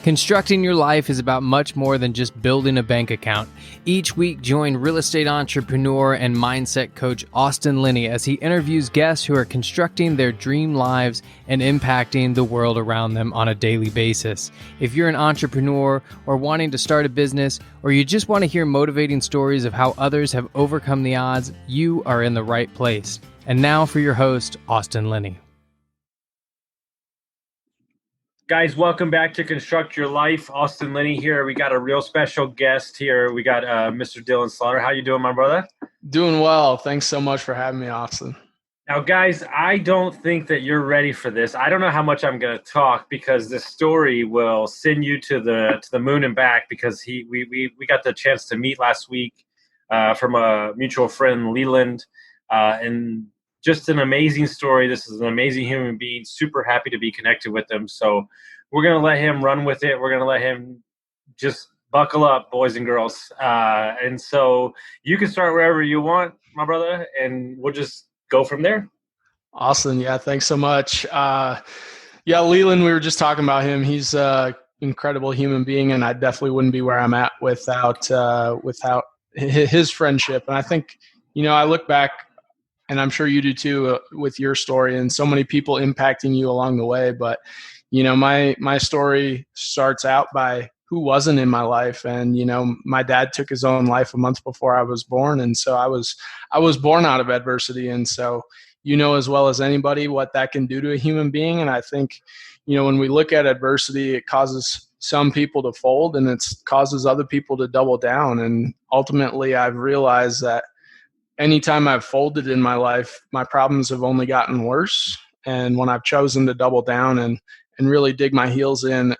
Constructing your life is about much more than just building a bank account. Each week, join real estate entrepreneur and mindset coach Austin Linney as he interviews guests who are constructing their dream lives and impacting the world around them on a daily basis. If you're an entrepreneur or wanting to start a business, or you just want to hear motivating stories of how others have overcome the odds, you are in the right place. And now for your host, Austin Linney. Guys, welcome back to Construct Your Life. Austin Linney here. We got a real special guest here. We got Mr. Dylan Slattery. How you doing, my brother? Doing well. Thanks so much for having me, Austin. Now, guys, I don't think that you're ready for this. I don't know how much I'm going to talk because this story will send you to the moon and back, because we got the chance to meet last week from a mutual friend, Leland, and just an amazing story. This is an amazing human being. Super happy to be connected with him. So we're going to let him run with it. We're going to let him just buckle up, boys and girls. And so you can start wherever you want, my brother, and we'll just go from there. Awesome. Yeah, thanks so much. Leland, we were just talking about him. He's an incredible human being, and I definitely wouldn't be where I'm at without his friendship. And I think, I look back, and I'm sure you do too, with your story and so many people impacting you along the way. But, my story starts out by who wasn't in my life. And, my dad took his own life a month before I was born. And so I was born out of adversity. And so, as well as anybody what that can do to a human being. And I think, when we look at adversity, it causes some people to fold and it causes other people to double down. And ultimately, I've realized that anytime I've folded in my life, my problems have only gotten worse. And when I've chosen to double down and really dig my heels in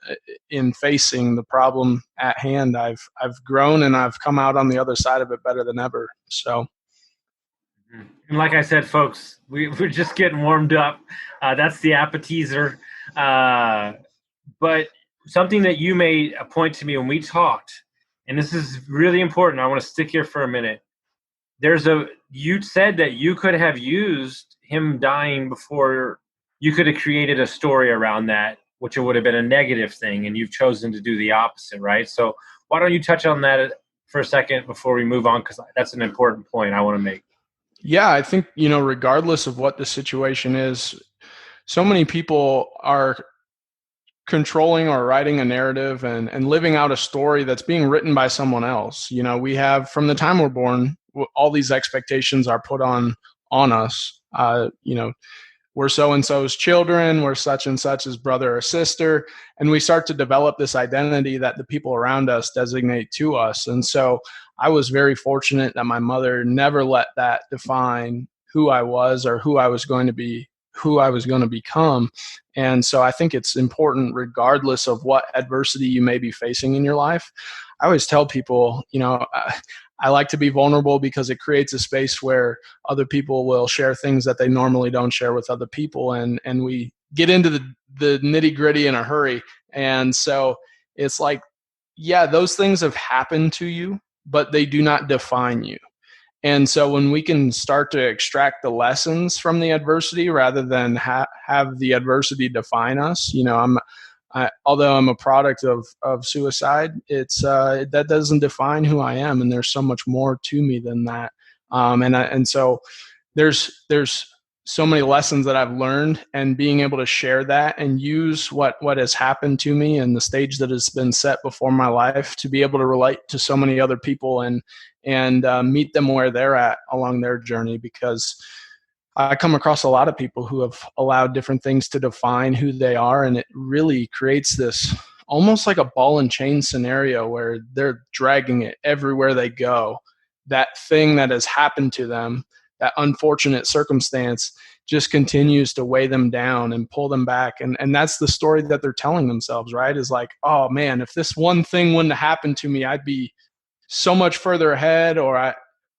facing the problem at hand, I've grown and I've come out on the other side of it better than ever. So, and like I said, folks, we're just getting warmed up. That's the appetizer. But something that you made a point to me when we talked, and this is really important. I want to stick here for a minute. You said that you could have used him dying before. You could have created a story around that, which would have been a negative thing, and you've chosen to do the opposite, right? So why don't you touch on that for a second before we move on, because that's an important point I want to make. Yeah, I think, regardless of what the situation is, so many people are controlling or writing a narrative and living out a story that's being written by someone else. We have, from the time we're born, all these expectations are put on us. We're so-and-so's children, we're such and such's brother or sister, and we start to develop this identity that the people around us designate to us. And so I was very fortunate that my mother never let that define who I was or who I was going to become. And so I think it's important, regardless of what adversity you may be facing in your life. I always tell people, I like to be vulnerable because it creates a space where other people will share things that they normally don't share with other people. And we get into the nitty gritty in a hurry. And so it's like, yeah, those things have happened to you, but they do not define you. And so when we can start to extract the lessons from the adversity rather than have the adversity define us, although I'm a product of suicide, that doesn't define who I am, and there's so much more to me than that. And so there's so many lessons that I've learned, and being able to share that and use what has happened to me and the stage that has been set before my life to be able to relate to so many other people and meet them where they're at along their journey, because I come across a lot of people who have allowed different things to define who they are, and it really creates this almost like a ball and chain scenario where they're dragging it everywhere they go. That thing that has happened to them, that unfortunate circumstance, just continues to weigh them down and pull them back. And that's the story that they're telling themselves, right? Is like, oh man, if this one thing wouldn't have happened to me, I'd be so much further ahead, or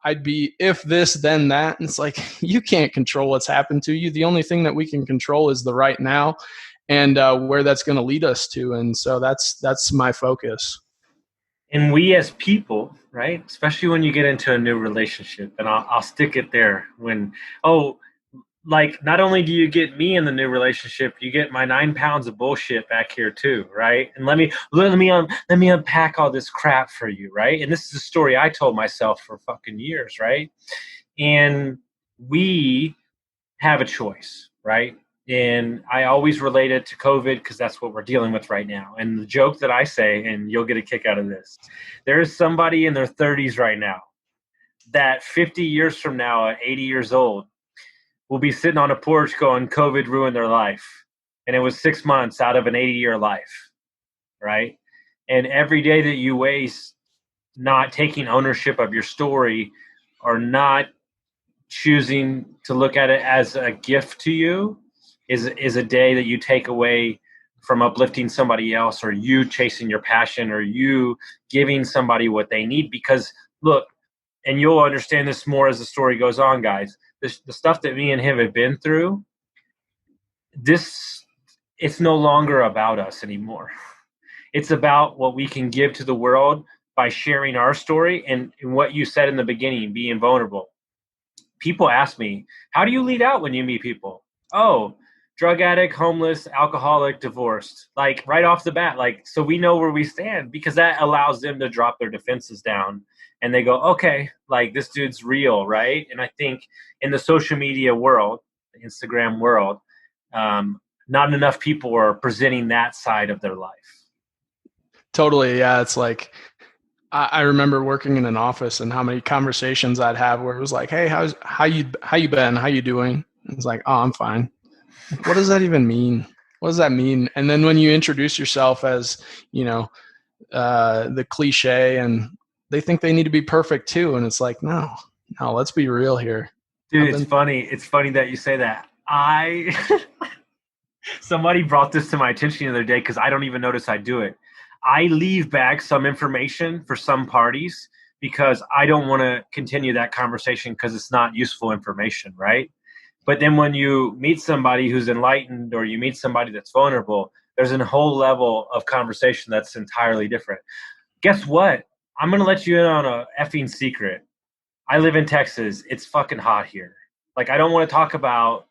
I'd be if this, then that. And it's like, you can't control what's happened to you. The only thing that we can control is the right now and where that's going to lead us to. And so that's my focus. And we as people, right, especially when you get into a new relationship, and I'll stick it there, like, not only do you get me in the new relationship, you get my 9 pounds of bullshit back here too, right? And let me unpack all this crap for you, right? And this is a story I told myself for fucking years, right? And we have a choice, right? And I always relate it to COVID because that's what we're dealing with right now. And the joke that I say, and you'll get a kick out of this, there is somebody in their 30s right now that 50 years from now, at 80 years old, will be sitting on a porch going, COVID ruined their life. And it was 6 months out of an 80-year life, right? And every day that you waste not taking ownership of your story or not choosing to look at it as a gift to you is a day that you take away from uplifting somebody else, or you chasing your passion, or you giving somebody what they need. Because look, and you'll understand this more as the story goes on, guys, the stuff that me and him have been through, it's no longer about us anymore. It's about what we can give to the world by sharing our story, and what you said in the beginning, being vulnerable. People ask me, how do you lead out when you meet people? Oh, drug addict, homeless, alcoholic, divorced. Like, right off the bat, like, so we know where we stand, because that allows them to drop their defenses down and they go, okay, like, this dude's real, right? And I think in the social media world, the Instagram world, not enough people are presenting that side of their life. Totally. Yeah. It's like, I remember working in an office and how many conversations I'd have where it was like, hey, how you been? How you doing? And it's like, oh, I'm fine. Like, what does that even mean? What does that mean? And then when you introduce yourself as, the cliche, and they think they need to be perfect too. And it's like, no, let's be real here. Dude, it's funny. It's funny that you say that. Somebody brought this to my attention the other day, because I don't even notice I do it. I leave back some information for some parties because I don't want to continue that conversation because it's not useful information, right? But then when you meet somebody who's enlightened, or you meet somebody that's vulnerable, there's a whole level of conversation that's entirely different. Guess what? I'm going to let you in on a effing secret. I live in Texas. It's fucking hot here. Like, I don't want to talk about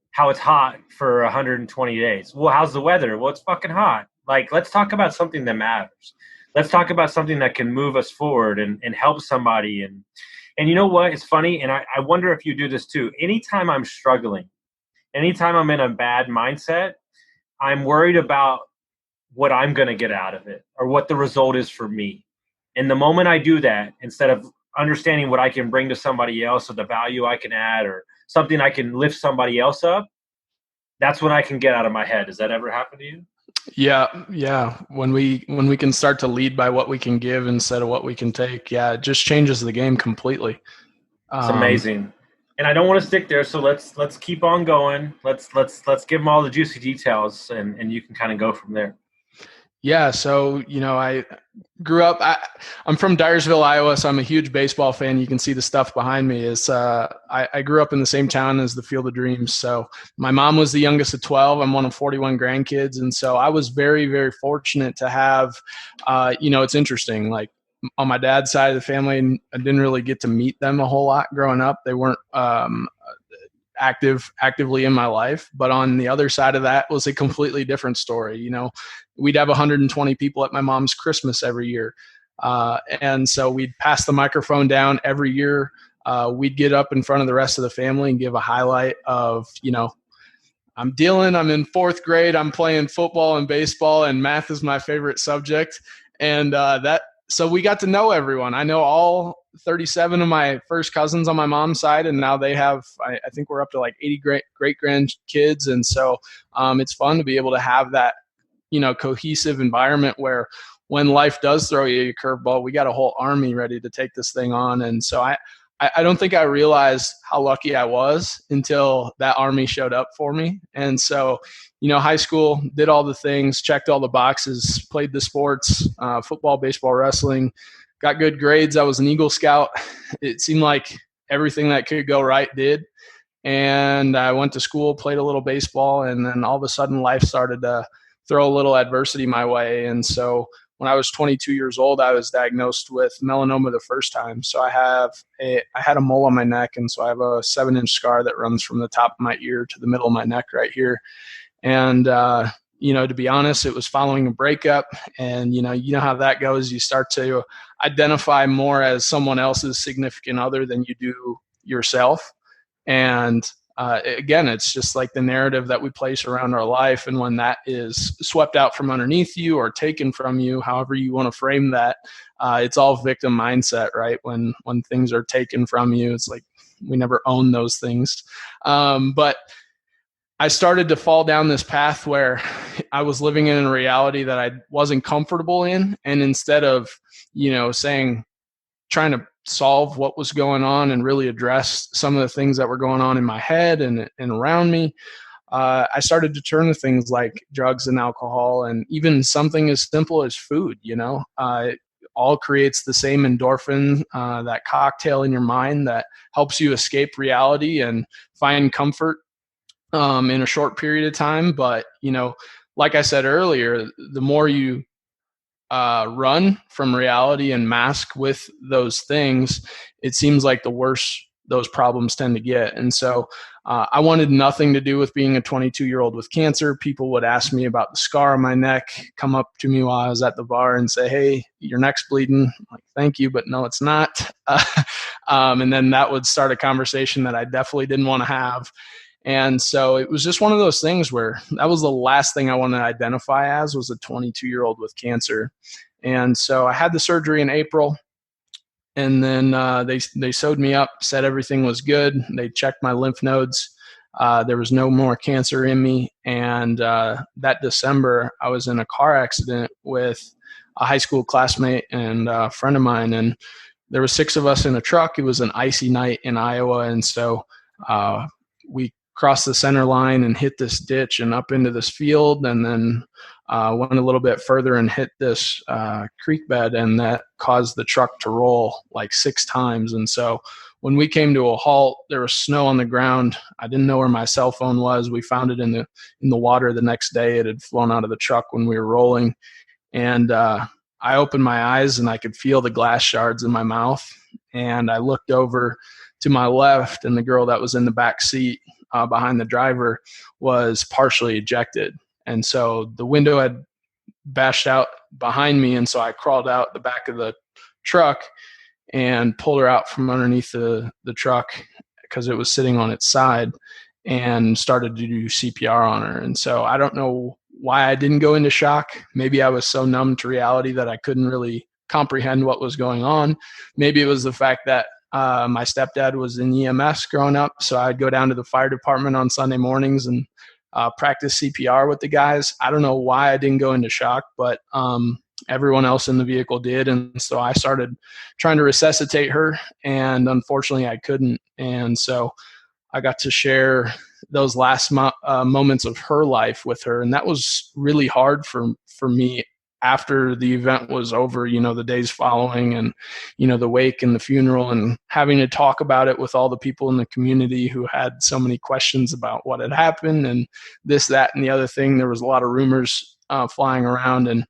how it's hot for 120 days. Well, how's the weather? Well, it's fucking hot. Like, let's talk about something that matters. Let's talk about something that can move us forward and help somebody. And you know what? It's funny, and I wonder if you do this too. Anytime I'm struggling, anytime I'm in a bad mindset, I'm worried about what I'm going to get out of it, or what the result is for me. And the moment I do that, instead of understanding what I can bring to somebody else, or the value I can add, or something I can lift somebody else up, that's when I can get out of my head. Does that ever happen to you? Yeah. When we can start to lead by what we can give instead of what we can take, it just changes the game completely. It's amazing. And I don't want to stick there, so let's keep on going. Let's give them all the juicy details, and you can kind of go from there. Yeah. So, I grew up, I'm from Dyersville, Iowa, so I'm a huge baseball fan. You can see the stuff behind me is, I grew up in the same town as the Field of Dreams. So my mom was the youngest of 12. I'm one of 41 grandkids. And so I was very, very fortunate to have, it's interesting. Like, on my dad's side of the family, I didn't really get to meet them a whole lot growing up. They weren't, actively in my life. But on the other side of that was a completely different story. We'd have 120 people at my mom's Christmas every year. And so we'd pass the microphone down every year. We'd get up in front of the rest of the family and give a highlight of, I'm Dylan, I'm in 4th grade, I'm playing football and baseball, and math is my favorite subject. And so we got to know everyone. I know all 37 of my first cousins on my mom's side, and now they have, I think we're up to like 80 great grandkids. And so it's fun to be able to have that, cohesive environment where when life does throw you a curveball, we got a whole army ready to take this thing on. And so I don't think I realized how lucky I was until that army showed up for me. And so, high school, did all the things, checked all the boxes, played the sports, football, baseball, wrestling, got good grades. I was an Eagle Scout. It seemed like everything that could go right did. And I went to school, played a little baseball, and then all of a sudden life started to throw a little adversity my way. And so when I was 22 years old, I was diagnosed with melanoma the first time. So I had a mole on my neck, and so I have a 7-inch scar that runs from the top of my ear to the middle of my neck right here. And to be honest, it was following a breakup, and you know how that goes. You start to identify more as someone else's significant other than you do yourself. And again, it's just like the narrative that we place around our life. And when that is swept out from underneath you or taken from you, however you want to frame that, it's all victim mindset, right? When things are taken from you, it's like we never own those things. But I started to fall down this path where I was living in a reality that I wasn't comfortable in. And instead of, trying to solve what was going on and really address some of the things that were going on in my head and around me, I started to turn to things like drugs and alcohol, and even something as simple as food. It all creates the same endorphin, that cocktail in your mind that helps you escape reality and find comfort in a short period of time. But like I said earlier, the more you run from reality and mask with those things, it seems like the worse those problems tend to get. And so I wanted nothing to do with being a 22-year-old with cancer. People would ask me about the scar on my neck, come up to me while I was at the bar and say, "Hey, your neck's bleeding." I'm like, "Thank you, but no, it's not." And then that would start a conversation that I definitely didn't want to have. And so it was just one of those things where that was the last thing I wanted to identify as, was a 22-year-old with cancer. And so I had the surgery in April, and then they sewed me up, said everything was good. They checked my lymph nodes. There was no more cancer in me. And that December, I was in a car accident with a high school classmate and a friend of mine. And there were 6 of us in a truck. It was an icy night in Iowa. And so we crossed the center line and hit this ditch and up into this field, and then went a little bit further and hit this creek bed, and that caused the truck to roll like 6 times. And so when we came to a halt, there was snow on the ground. I didn't know where my cell phone was. We found it in the water the next day. It had flown out of the truck when we were rolling. And I opened my eyes and I could feel the glass shards in my mouth. And I looked over to my left, and the girl that was in the back seat behind the driver was partially ejected. And so the window had bashed out behind me. And so I crawled out the back of the truck and pulled her out from underneath the truck, because it was sitting on its side, and started to do CPR on her. And so I don't know why I didn't go into shock. Maybe I was so numb to reality that I couldn't really comprehend what was going on. Maybe it was the fact that my stepdad was in EMS growing up, so I'd go down to the fire department on Sunday mornings and practice CPR with the guys. I don't know why I didn't go into shock, but everyone else in the vehicle did. And so I started trying to resuscitate her, and unfortunately I couldn't. And so I got to share those last moments of her life with her. And that was really hard for me after the event was over, the days following, and, the wake and the funeral, and having to talk about it with all the people in the community who had so many questions about what had happened and this, that, and the other thing. There was a lot of rumors flying around, and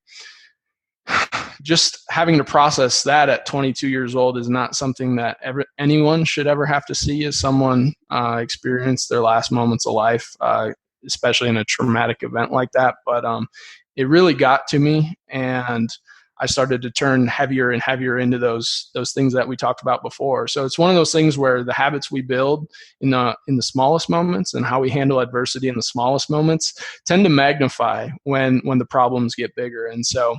just having to process that at 22 years old is not something that anyone should ever have to see as someone experience their last moments of life, especially in a traumatic event like that. But it really got to me, and I started to turn heavier and heavier into those things that we talked about before. So it's one of those things where the habits we build in the smallest moments, and how we handle adversity in the smallest moments, tend to magnify when the problems get bigger. And so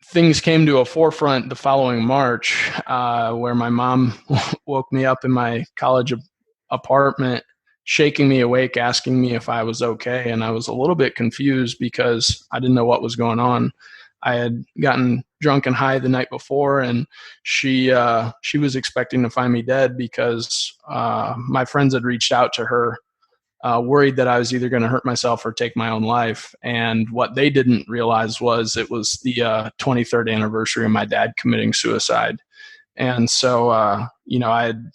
things came to a forefront the following March, where my mom woke me up in my college apartment, shaking me awake, asking me if I was okay. And I was a little bit confused because I didn't know what was going on. I had gotten drunk and high the night before, and she was expecting to find me dead because my friends had reached out to her, worried that I was either going to hurt myself or take my own life. And what they didn't realize was it was the 23rd anniversary of my dad committing suicide. And so, I had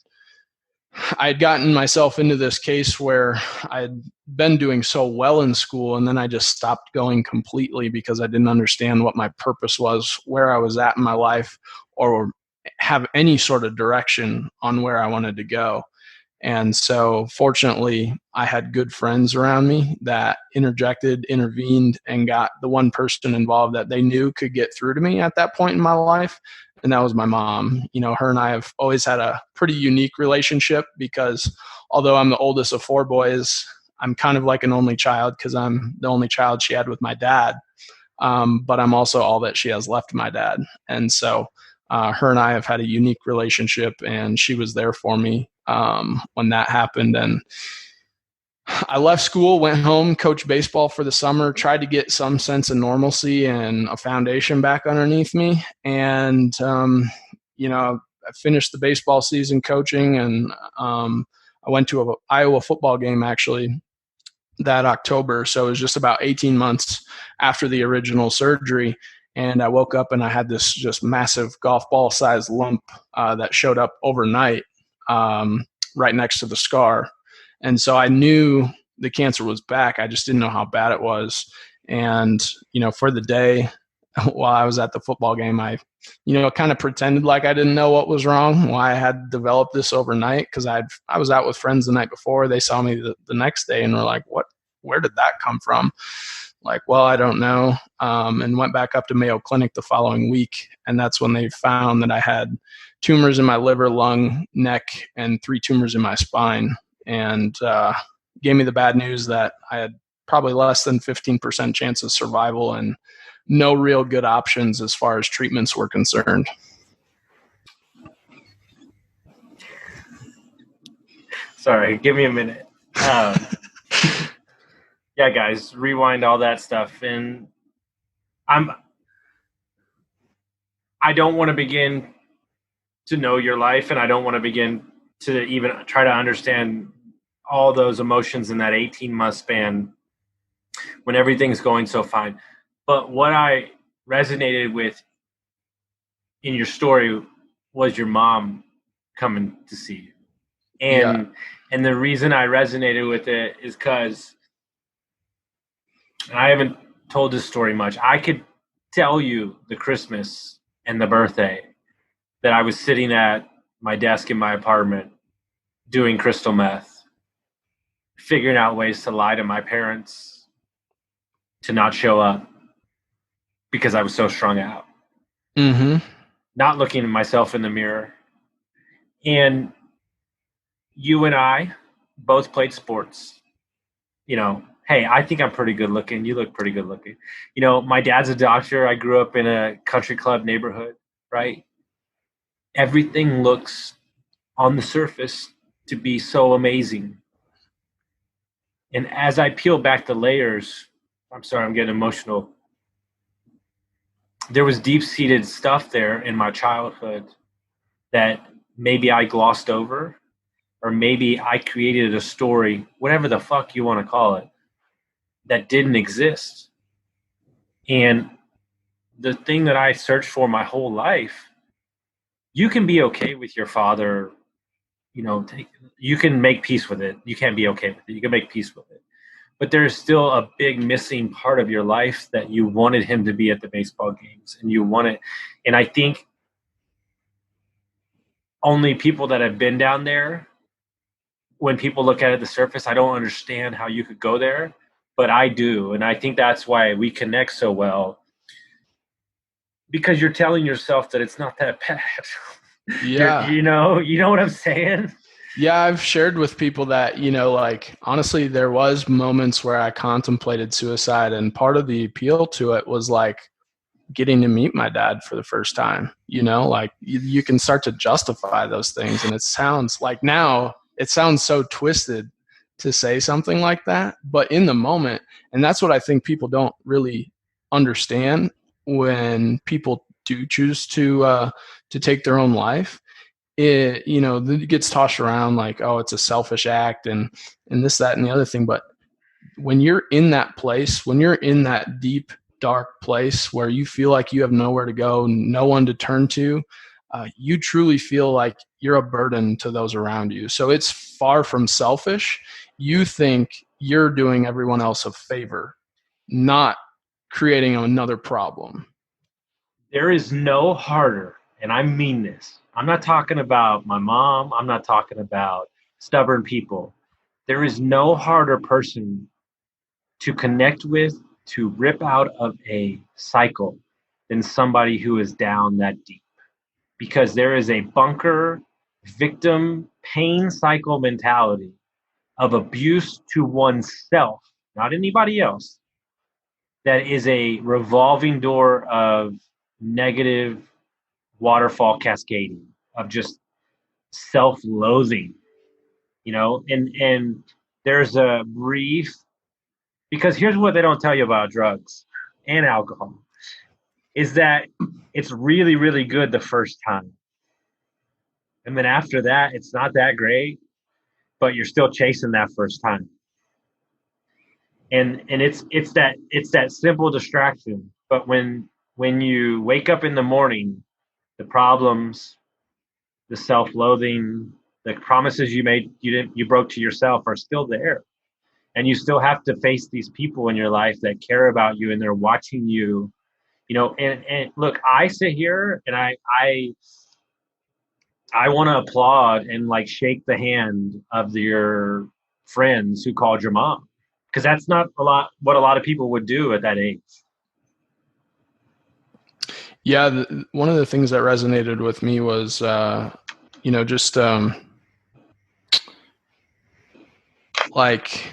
I had gotten myself into this case where I'd been doing so well in school, and then I just stopped going completely because I didn't understand what my purpose was, where I was at in my life, or have any sort of direction on where I wanted to go. And so fortunately, I had good friends around me that intervened, and got the one person involved that they knew could get through to me at that point in my life. And that was my mom. Her and I have always had a pretty unique relationship because although I'm the oldest of 4 boys, I'm kind of like an only child because I'm the only child she had with my dad. But I'm also all that she has left of my dad. And so her and I have had a unique relationship, and she was there for me when that happened. And I left school, went home, coached baseball for the summer, tried to get some sense of normalcy and a foundation back underneath me. And, I finished the baseball season coaching, and I went to an Iowa football game actually that October. So it was just about 18 months after the original surgery. And I woke up and I had this just massive golf ball sized lump that showed up overnight right next to the scar. And so I knew the cancer was back. I just didn't know how bad it was. And, for the day while I was at the football game, I, kind of pretended like I didn't know what was wrong, why I had developed this overnight. Cause I was out with friends the night before. They saw me the next day and were like, where did that come from? Like, well, I don't know. And went back up to Mayo Clinic the following week. And that's when they found that I had tumors in my liver, lung, neck, and 3 tumors in my spine. And gave me the bad news that I had probably less than 15% chance of survival and no real good options as far as treatments were concerned. Sorry, give me a minute. Yeah, guys, rewind all that stuff. And I don't want to begin to know your life, and I don't want to begin to even try to understand all those emotions in that 18-month span when everything's going so fine. But what I resonated with in your story was your mom coming to see you. And the reason I resonated with it is because I haven't told this story much. I could tell you the Christmas and the birthday that I was sitting at my desk in my apartment doing crystal meth, figuring out ways to lie to my parents to not show up because I was so strung out. Mm-hmm. Not looking at myself in the mirror. And you and I both played sports. Hey, I think I'm pretty good looking. You look pretty good looking. My dad's a doctor. I grew up in a country club neighborhood, right? Everything looks on the surface to be so amazing. And as I peel back the layers, I'm sorry, I'm getting emotional. There was deep-seated stuff there in my childhood that maybe I glossed over, or maybe I created a story, whatever the fuck you want to call it, that didn't exist. And the thing that I searched for my whole life, you can be okay with your father, you can make peace with it. You can't be okay with it. You can make peace with it. But there's still a big missing part of your life that you wanted him to be at the baseball games, and you want it. And I think only people that have been down there, when people look at it the surface, I don't understand how you could go there, but I do. And I think that's why we connect so well, because you're telling yourself that it's not that bad. Yeah. You know what I'm saying? Yeah, I've shared with people that, honestly, there was moments where I contemplated suicide, and part of the appeal to it was getting to meet my dad for the first time. You can start to justify those things, and it sounds like now it sounds so twisted to say something like that, but in the moment, and that's what I think people don't really understand when people do choose to take their own life. It gets tossed around like, oh, it's a selfish act and this, that, and the other thing. But when you're in that place, when you're in that deep, dark place where you feel like you have nowhere to go, no one to turn to, you truly feel like you're a burden to those around you. So it's far from selfish. You think you're doing everyone else a favor, not creating another problem. There is no harder, and I mean this. I'm not talking about my mom. I'm not talking about stubborn people. There is no harder person to connect with, to rip out of a cycle than somebody who is down that deep. Because there is a bunker, victim, pain cycle mentality of abuse to oneself, not anybody else, that is a revolving door of negative waterfall cascading, of just self-loathing, and there's a brief, because here's what they don't tell you about drugs and alcohol, is that it's really, really good the first time. And then after that, it's not that great, but you're still chasing that first time. And it's that simple distraction. But when you wake up in the morning, the problems, the self-loathing, the promises you made, you broke to yourself are still there. And you still have to face these people in your life that care about you, and they're watching you, and look, I sit here and I want to applaud and like shake the hand of your friends who called your mom, because that's not what a lot of people would do at that age. Yeah, one of the things that resonated with me was, just like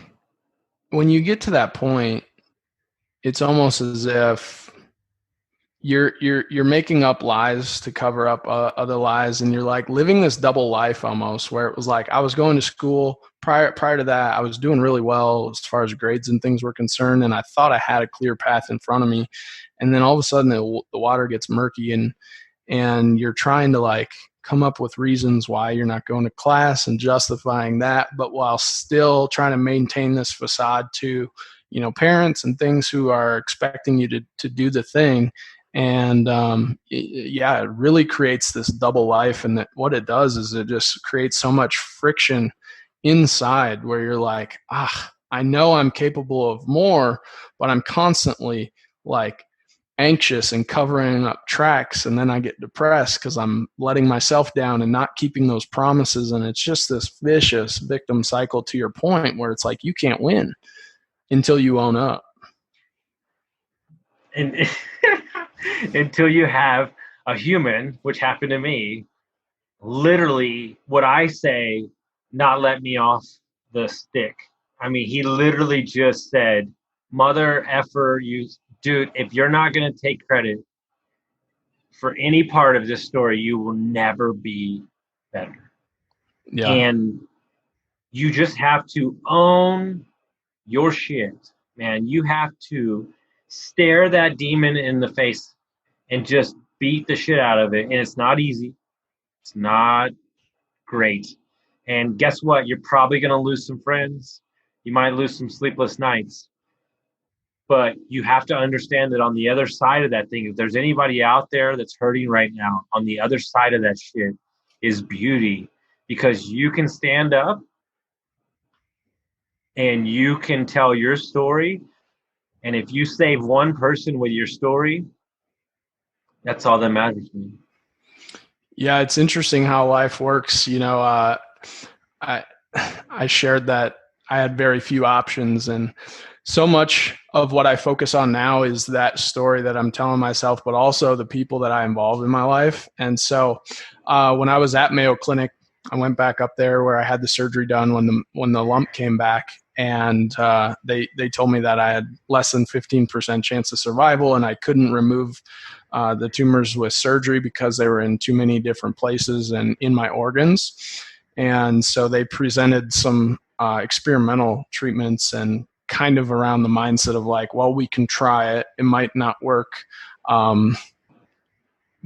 when you get to that point, it's almost as if you're making up lies to cover up other lies, and you're like living this double life almost, where it was like I was going to school prior to that, I was doing really well as far as grades and things were concerned, and I thought I had a clear path in front of me, and then all of a sudden the water gets murky, and you're trying to like come up with reasons why you're not going to class and justifying that, but while still trying to maintain this facade to parents and things who are expecting you to do the thing. And it really creates this double life. And what it does is it just creates so much friction inside, where you're like, I know I'm capable of more, but I'm constantly like anxious and covering up tracks. And then I get depressed because I'm letting myself down and not keeping those promises. And it's just this vicious victim cycle, to your point, where it's like you can't win until you own up. And until you have a human, which happened to me, literally what I say, not let me off the stick. I mean, he literally just said, mother effer, dude, if you're not going to take credit for any part of this story, you will never be better. Yeah. And you just have to own your shit, man. You have to stare that demon in the face and just beat the shit out of it. And it's not easy. It's not great. And guess what? You're probably going to lose some friends. You might lose some sleepless nights. But you have to understand that on the other side of that thing, if there's anybody out there that's hurting right now, on the other side of that shit is beauty, because you can stand up and you can tell your story. And if you save one person with your story, that's all that matters to me. Yeah, it's interesting how life works. I shared that I had very few options, and so much of what I focus on now is that story that I'm telling myself, but also the people that I involve in my life. And so when I was at Mayo Clinic, I went back up there where I had the surgery done when the lump came back, and they told me that I had less than 15% chance of survival, and I couldn't remove the tumors with surgery because they were in too many different places and in my organs. And so they presented some experimental treatments, and kind of around the mindset of like, well, we can try it. It might not work.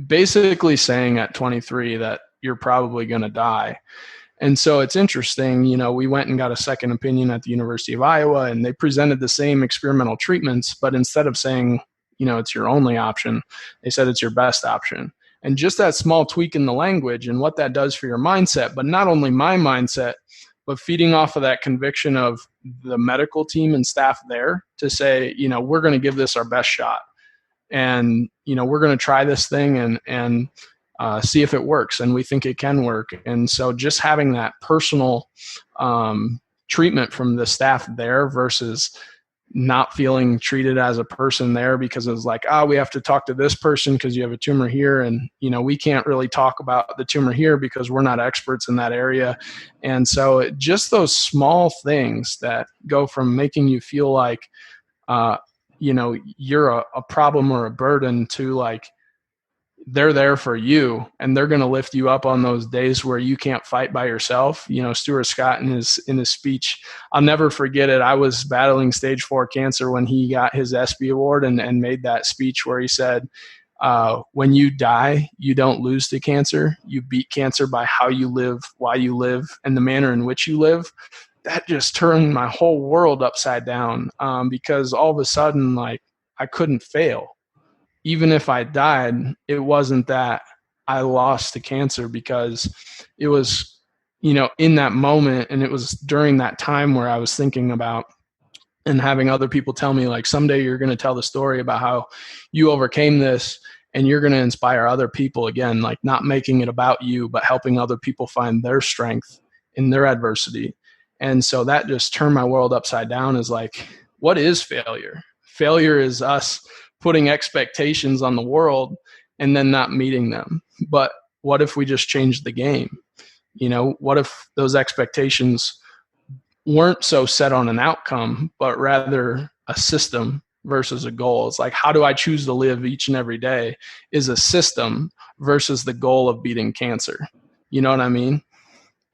Basically saying at 23 that you're probably going to die. And so it's interesting, we went and got a second opinion at the University of Iowa, and they presented the same experimental treatments, but instead of saying, it's your only option, they said it's your best option. And just that small tweak in the language and what that does for your mindset, but not only my mindset, but feeding off of that conviction of the medical team and staff there to say, we're going to give this our best shot. And, we're going to try this thing and see if it works. And we think it can work. And so just having that personal treatment from the staff there versus not feeling treated as a person there, because it's like, we have to talk to this person because you have a tumor here. And, we can't really talk about the tumor here because we're not experts in that area. And so just those small things that go from making you feel like, you're a problem or a burden to like, they're there for you and they're going to lift you up on those days where you can't fight by yourself. Stuart Scott in his speech, I'll never forget it. I was battling stage 4 cancer when he got his ESPY award and made that speech where he said, when you die, you don't lose to cancer. You beat cancer by how you live, why you live, and the manner in which you live. That just turned my whole world upside down because all of a sudden, like, I couldn't fail. Even if I died, it wasn't that I lost to cancer, because it was, in that moment, and it was during that time where I was thinking about and having other people tell me, like, someday you're going to tell the story about how you overcame this and you're going to inspire other people again, like not making it about you, but helping other people find their strength in their adversity. And so that just turned my world upside down. Is like, what is failure? Failure is us putting expectations on the world and then not meeting them. But what if we just changed the game? What if those expectations weren't so set on an outcome, but rather a system versus a goal? It's like, how do I choose to live each and every day is a system versus the goal of beating cancer. You know what I mean?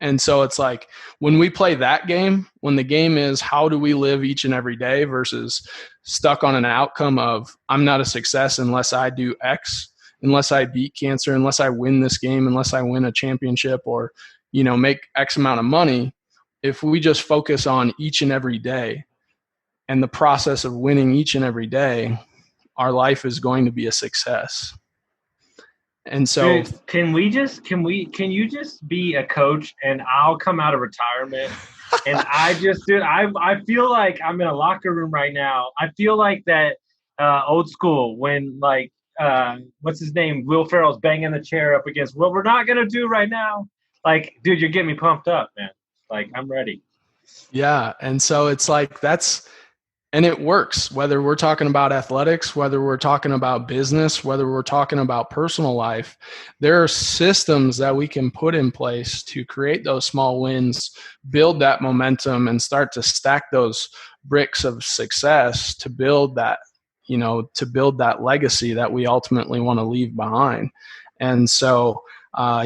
And so it's like, when we play that game, when the game is how do we live each and every day versus stuck on an outcome of I'm not a success unless I do X, unless I beat cancer, unless I win this game, unless I win a championship or, make X amount of money. If we just focus on each and every day and the process of winning each and every day, our life is going to be a success. And so, dude, can you just be a coach and I'll come out of retirement and I feel like I'm in a locker room right now. I feel like that old school when like what's his name? Will Ferrell's banging the chair up against what we're not gonna do right now. Like, dude, you're getting me pumped up, man. Like, I'm ready. Yeah. And so it's like and it works, whether we're talking about athletics, whether we're talking about business, whether we're talking about personal life. There are systems that we can put in place to create those small wins, build that momentum, and start to stack those bricks of success to build that, legacy that we ultimately want to leave behind. And so, I'll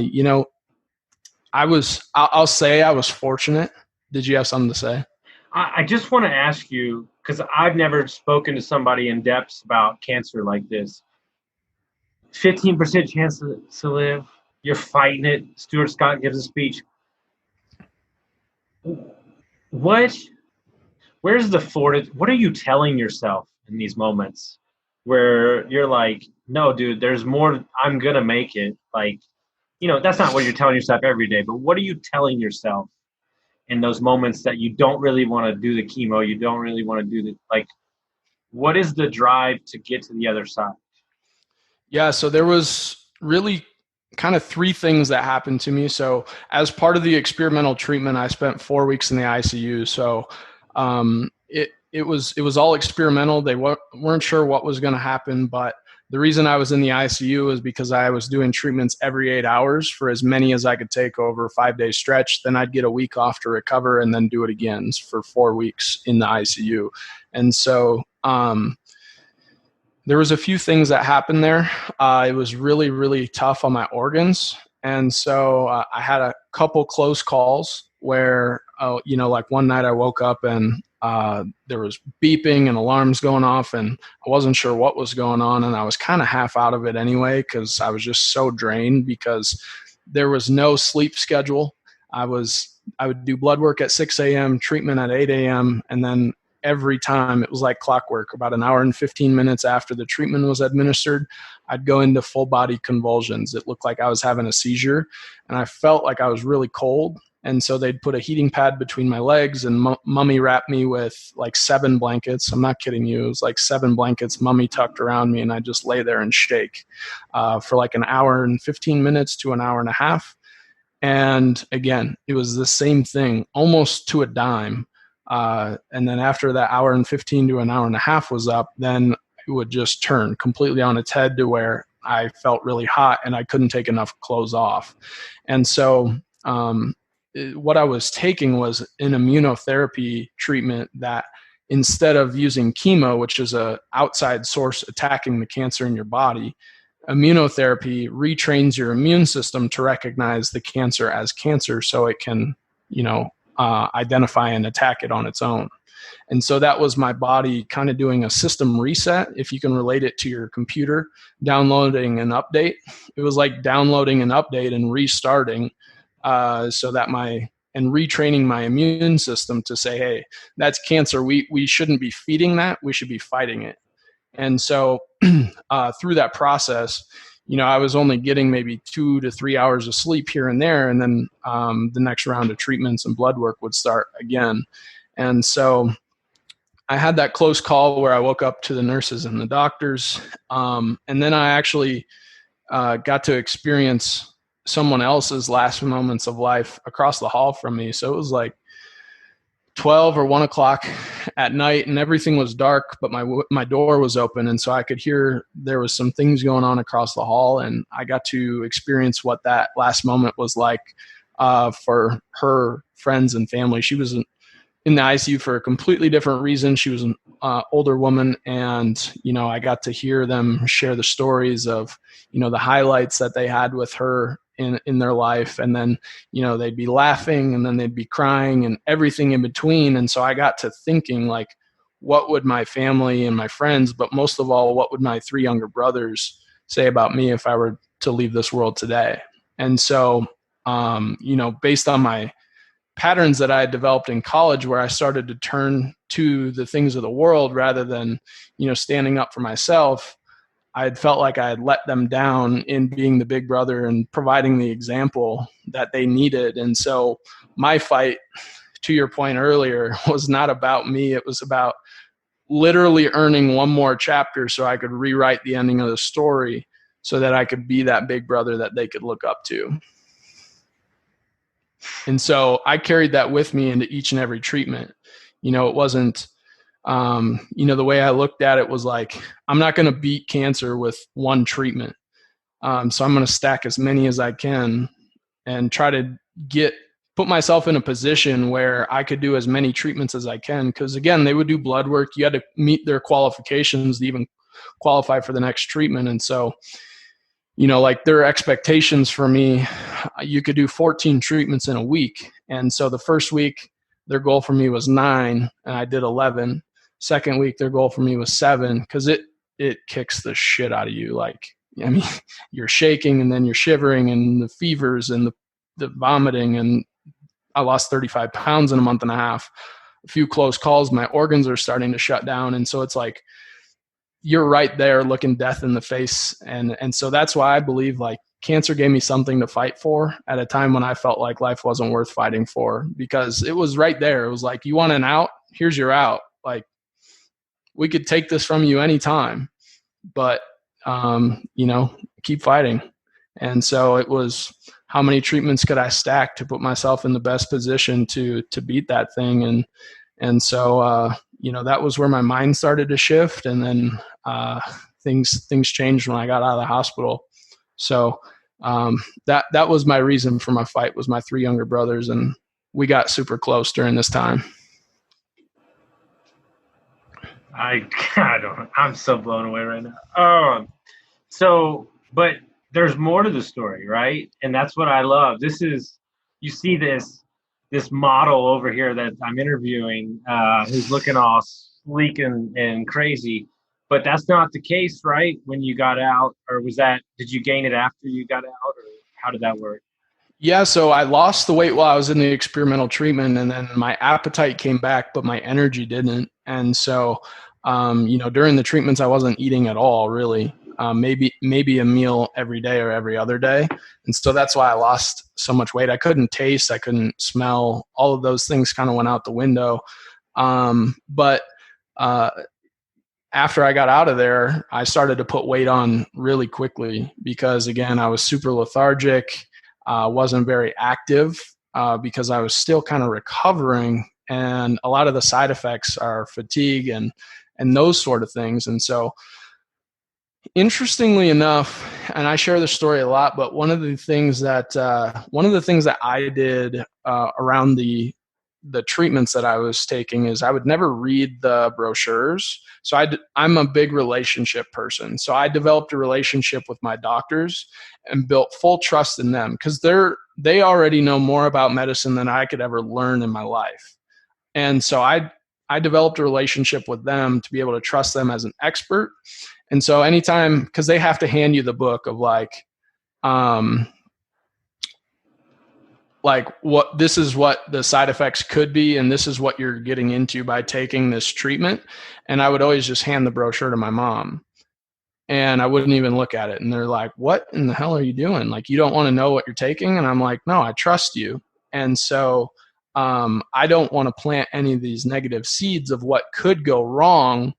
say I was fortunate. Did you have something to say? I just want to ask you, because I've never spoken to somebody in depth about cancer like this. 15% chance to live. You're fighting it. Stuart Scott gives a speech. Where's the fortitude? What are you telling yourself in these moments where you're like, no, dude, there's more. I'm going to make it. Like, that's not what you're telling yourself every day, but what are you telling yourself in those moments that you don't really want to do the chemo, you don't really want to do what is the drive to get to the other side? Yeah, so there was really kind of 3 things that happened to me. So as part of the experimental treatment, I spent 4 weeks in the ICU. So it was all experimental. They weren't sure what was going to happen, but the reason I was in the ICU is because I was doing treatments every 8 hours for as many as I could take over a 5-day stretch. Then I'd get a week off to recover and then do it again for 4 weeks in the ICU. And so there was a few things that happened there. It was really, really tough on my organs. And so I had a couple close calls where, like one night I woke up and there was beeping and alarms going off and I wasn't sure what was going on. And I was kind of half out of it anyway, because I was just so drained because there was no sleep schedule. I would do blood work at 6 a.m., treatment at 8 a.m. And then every time. It was like clockwork. About an hour and 15 minutes after the treatment was administered, I'd go into full body convulsions. It looked like I was having a seizure, and I felt like I was really cold. And so they'd put a heating pad between my legs, and mummy wrapped me with like 7 blankets. I'm not kidding you. It was like 7 blankets, mummy tucked around me, and I just lay there and shake for like an hour and 15 minutes to an hour and a half. And again, it was the same thing, almost to a dime. And then after that hour and 15 to an hour and a half was up, then it would just turn completely on its head to where I felt really hot and I couldn't take enough clothes off. And so what I was taking was an immunotherapy treatment that, instead of using chemo, which is a outside source attacking the cancer in your body, immunotherapy retrains your immune system to recognize the cancer as cancer, so it can, identify and attack it on its own. And so that was my body kind of doing a system reset, if you can relate it to your computer, downloading an update. It was like downloading an update and restarting, and retraining my immune system to say, hey, that's cancer. We shouldn't be feeding that. We should be fighting it. And so through that process, I was only getting maybe 2 to 3 hours of sleep here and there. And then the next round of treatments and blood work would start again. And so I had that close call where I woke up to the nurses and the doctors. And then I actually got to experience someone else's last moments of life across the hall from me. So it was like 12 or 1 o'clock at night, and everything was dark, but my door was open. And so I could hear there was some things going on across the hall, and I got to experience what that last moment was like for her friends and family. She was in the ICU for a completely different reason. She was an older woman, and, I got to hear them share the stories of, the highlights that they had with her in their life. And then, they'd be laughing, and then they'd be crying, and everything in between. And so I got to thinking, like, what would my family and my friends, but most of all, what would my 3 younger brothers say about me if I were to leave this world today? And so, based on my patterns that I had developed in college, where I started to turn to the things of the world rather than, standing up for myself, I had felt like I had let them down in being the big brother and providing the example that they needed. And so my fight, to your point earlier, was not about me. It was about literally earning one more chapter so I could rewrite the ending of the story, so that I could be that big brother that they could look up to. And so I carried that with me into each and every treatment. It wasn't, the way I looked at it was like, I'm not going to beat cancer with one treatment. So I'm going to stack as many as I can and try to put myself in a position where I could do as many treatments as I can. Because again, they would do blood work. You had to meet their qualifications to even qualify for the next treatment. And so, like, their expectations for me, you could do 14 treatments in a week. And so the first week, their goal for me was 9, and I did 11. Second week, their goal for me was 7, because it kicks the shit out of you. Like, you're shaking, and then you're shivering, and the fevers and the vomiting. And I lost 35 pounds in a month and a half. A few close calls, my organs are starting to shut down. And so it's like, you're right there looking death in the face. And so that's why I believe, like, cancer gave me something to fight for at a time when I felt like life wasn't worth fighting for, because it was right there. It was like, you want an out? Here's your out. Like, we could take this from you anytime, but, keep fighting. And so it was, how many treatments could I stack to put myself in the best position to beat that thing? And so, that was where my mind started to shift. And then things changed when I got out of the hospital. So that was my reason for my fight, was my 3 younger brothers. And we got super close during this time. I'm so blown away right now. But there's more to the story, right? And that's what I love. You see this model over here that I'm interviewing, who's looking all sleek and crazy, but that's not the case, right? When you got out, or did you gain it after you got out, or how did that work? Yeah, so I lost the weight while I was in the experimental treatment, and then my appetite came back, but my energy didn't. And so, during the treatments, I wasn't eating at all, really. Maybe a meal every day or every other day, and so that's why I lost so much weight. I couldn't taste, I couldn't smell. All of those things kind of went out the window. But after I got out of there, I started to put weight on really quickly because, again, I was super lethargic, wasn't very active because I was still kind of recovering. And a lot of the side effects are fatigue and those sort of things. And so, interestingly enough, and I share this story a lot, but one of the things that I did around the treatments that I was taking is I would never read the brochures. So I'm a big relationship person. So I developed a relationship with my doctors and built full trust in them because they already know more about medicine than I could ever learn in my life. And so I developed a relationship with them to be able to trust them as an expert. And so anytime, because they have to hand you the book of like what this is what the side effects could be, and this is what you're getting into by taking this treatment. And I would always just hand the brochure to my mom, and I wouldn't even look at it. And they're like, "What in the hell are you doing? Like, you don't want to know what you're taking?" And I'm like, "No, I trust you." And so I don't want to plant any of these negative seeds of what could go wrong.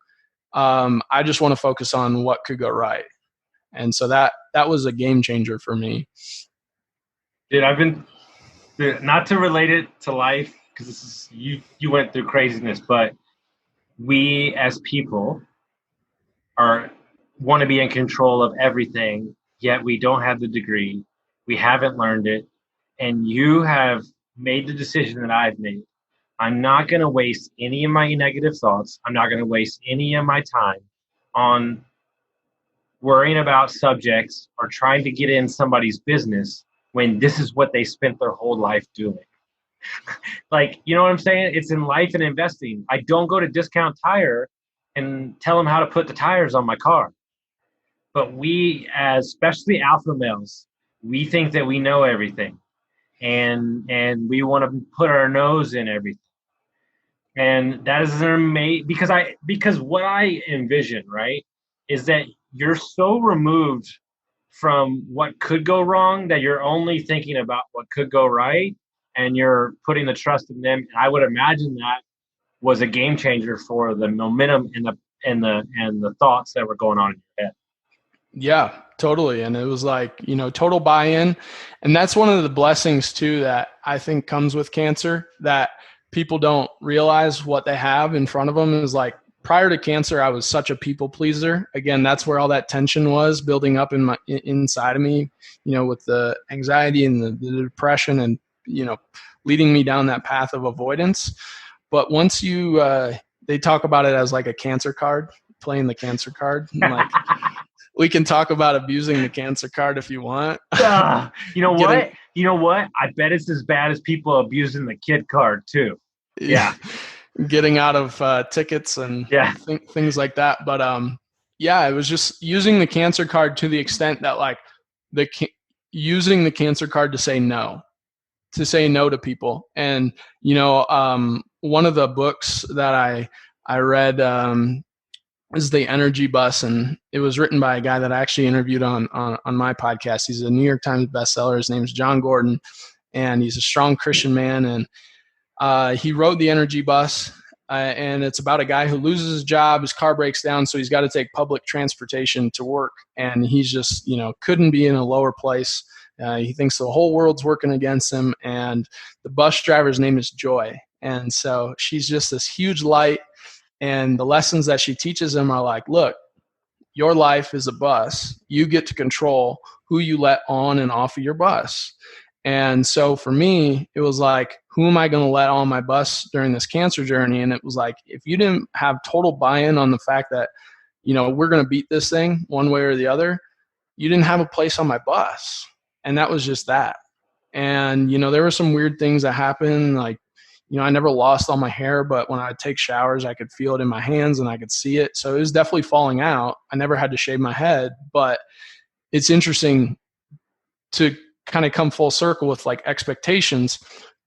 I just want to focus on what could go right. And so that was a game changer for me. Dude, not to relate it to life, because this is you went through craziness, but we as people want to be in control of everything, yet we don't have the degree, we haven't learned it, and you have made the decision that I've made. I'm not going to waste any of my negative thoughts. I'm not going to waste any of my time on worrying about subjects or trying to get in somebody's business when this is what they spent their whole life doing. Like, you know what I'm saying? It's in life and investing. I don't go to Discount Tire and tell them how to put the tires on my car. But we, as especially alpha males, we think that we know everything, and we want to put our nose in everything. And that is an amazing, because what I envision, right, is that you're so removed from what could go wrong that you're only thinking about what could go right, and you're putting the trust in them. And I would imagine that was a game changer for the momentum and the thoughts that were going on in your head. Yeah, totally. And it was like, total buy-in. And that's one of the blessings too that I think comes with cancer, that people don't realize what they have in front of them. Is like, prior to cancer, I was such a people pleaser. Again, that's where all that tension was building up inside of me, with the anxiety and the depression and, leading me down that path of avoidance. But once they talk about it as like a cancer card, playing the cancer card. Like, we can talk about abusing the cancer card if you want. You know what? I bet it's as bad as people abusing the kid card too. Yeah. Getting out of tickets and things like that. But it was just using the cancer card to the extent that like using the cancer card to say no to people. And, one of the books that I read is The Energy Bus, and it was written by a guy that I actually interviewed on my podcast. He's a New York Times bestseller. His name is John Gordon, and he's a strong Christian man. And he wrote The Energy Bus, and it's about a guy who loses his job. His car breaks down, so he's got to take public transportation to work. And he's just, couldn't be in a lower place. He thinks the whole world's working against him. And the bus driver's name is Joy. And so she's just this huge light. And the lessons that she teaches him are like, look, your life is a bus. You get to control who you let on and off of your bus. And so for me, it was like, who am I going to let on my bus during this cancer journey? And it was like, if you didn't have total buy-in on the fact that, we're going to beat this thing one way or the other, you didn't have a place on my bus. And that was just that. And, there were some weird things that happened, like, I never lost all my hair, but when I would take showers, I could feel it in my hands and I could see it. So it was definitely falling out. I never had to shave my head, but it's interesting to kind of come full circle with like expectations.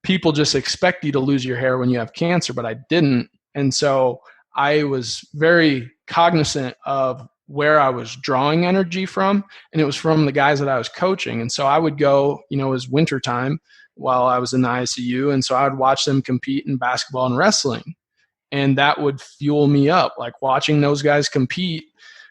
People just expect you to lose your hair when you have cancer, but I didn't. And so I was very cognizant of where I was drawing energy from, and it was from the guys that I was coaching. And so I would go, it was wintertime while I was in the ICU, and so I would watch them compete in basketball and wrestling. And that would fuel me up. Like watching those guys compete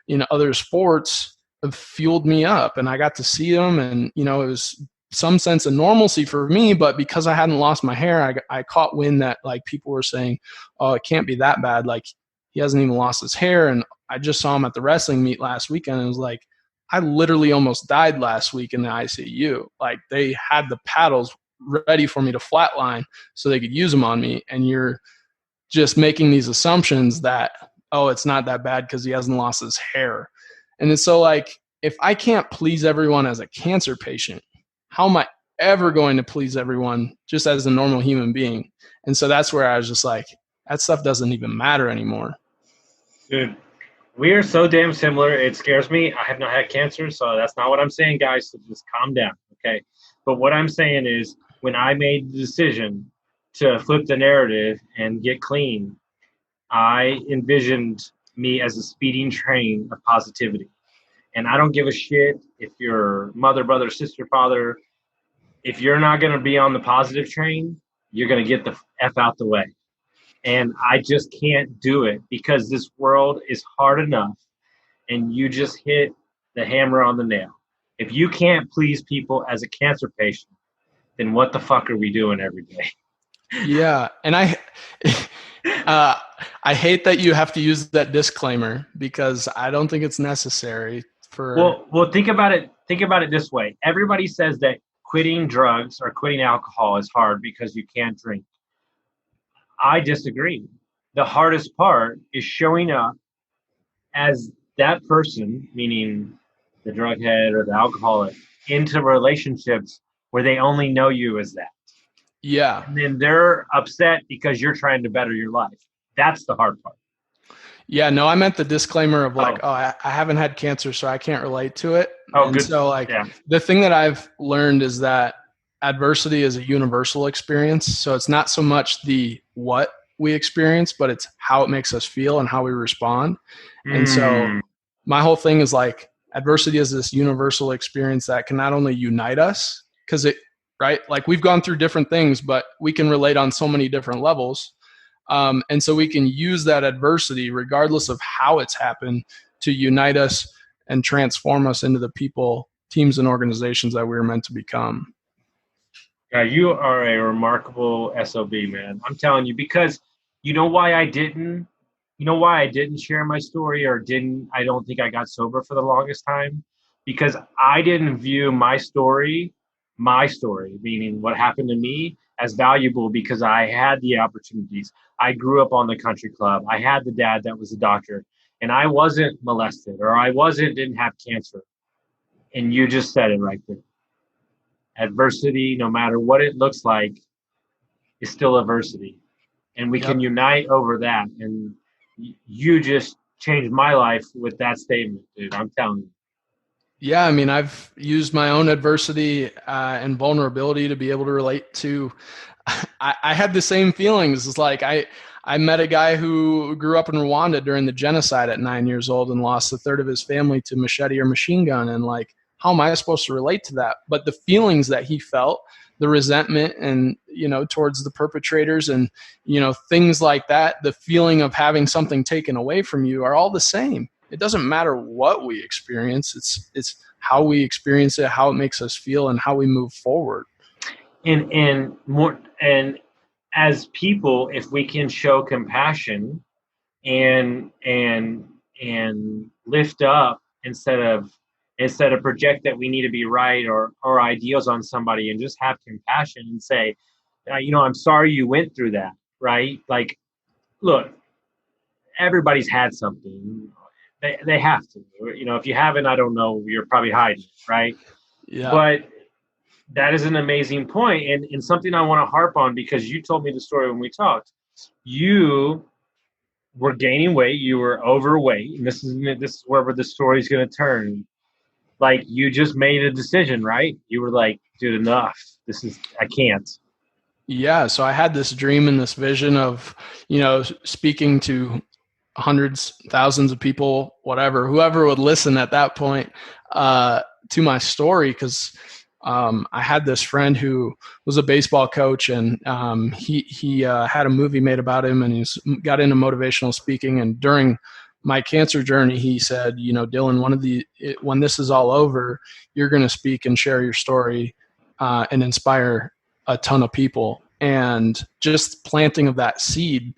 in other sports fueled me up, and I got to see them, and it was some sense of normalcy for me. But because I hadn't lost my hair, I caught wind that like people were saying, oh, it can't be that bad, like he hasn't even lost his hair. And I just saw him at the wrestling meet last weekend, and it was like, I literally almost died last week in the ICU. Like they had the paddles ready for me to flatline so they could use them on me, and you're just making these assumptions that, oh, it's not that bad because he hasn't lost his hair. And it's so like, if I can't please everyone as a cancer patient, how am I ever going to please everyone just as a normal human being? And so that's where I was just like, that stuff doesn't even matter anymore. Dude, we are so damn similar. It scares me. I have not had cancer, so that's not what I'm saying, guys. So just calm down, okay? But what I'm saying is, when I made the decision to flip the narrative and get clean, I envisioned me as a speeding train of positivity. And I don't give a shit if you're mother, brother, sister, father. If you're not going to be on the positive train, you're going to get the F out the way. And I just can't do it because this world is hard enough, and you just hit the hammer on the nail. If you can't please people as a cancer patient, then what the fuck are we doing every day? Yeah. And I hate that you have to use that disclaimer because I don't think it's necessary for. Well, think about it. Think about it this way. Everybody says that quitting drugs or quitting alcohol is hard because you can't drink. I disagree. The hardest part is showing up as that person, meaning the drug head or the alcoholic, into relationships where they only know you as that. Yeah. And then they're upset because you're trying to better your life. That's the hard part. Yeah, no, I meant the disclaimer of like, I haven't had cancer, so I can't relate to it. Oh, and good. So like, The thing that I've learned is that adversity is a universal experience. So it's not so much the what we experience, but it's how it makes us feel and how we respond. And so my whole thing is like, adversity is this universal experience that can not only unite us, because right? Like we've gone through different things, but we can relate on so many different levels. And so we can use that adversity, regardless of how it's happened, to unite us and transform us into the people, teams, and organizations that we were meant to become. Yeah, you are a remarkable SOB, man. I'm telling you, because you know why I didn't share my story I don't think I got sober for the longest time? Because I didn't view my story, meaning what happened to me, as valuable because I had the opportunities. I grew up on the country club. I had the dad that was a doctor, and I wasn't molested or didn't have cancer. And you just said it right there. Adversity, no matter what it looks like, is still adversity. And we can unite over that. And you just changed my life with that statement, dude. I'm telling you. Yeah, I mean, I've used my own adversity and vulnerability to be able to relate to. I had the same feelings. It's like I met a guy who grew up in Rwanda during the genocide at 9 years old and lost a third of his family to machete or machine gun. And like, how am I supposed to relate to that? But the feelings that he felt, the resentment and, towards the perpetrators and, things like that, the feeling of having something taken away from you are all the same. It doesn't matter what we experience. It's how we experience it, how it makes us feel, and how we move forward. And as people, if we can show compassion and lift up instead of project that we need to be right or ideals on somebody, and just have compassion and say, I'm sorry you went through that, right? Like, look, everybody's had something. They have to. If you haven't, I don't know, you're probably hiding, right? Yeah. But that is an amazing point, and something I want to harp on, because you told me the story when we talked. You were gaining weight, you were overweight, and this is where the story's going to turn. like you just made a decision, right? You were like, dude, enough. I can't. Yeah. So I had this dream and this vision of, speaking to hundreds, thousands of people, whoever would listen at that point to my story. Because I had this friend who was a baseball coach, and he had a movie made about him, and he's got into motivational speaking. And during my cancer journey, he said, Dylan, when this is all over, you're going to speak and share your story and inspire a ton of people. And just planting of that seed,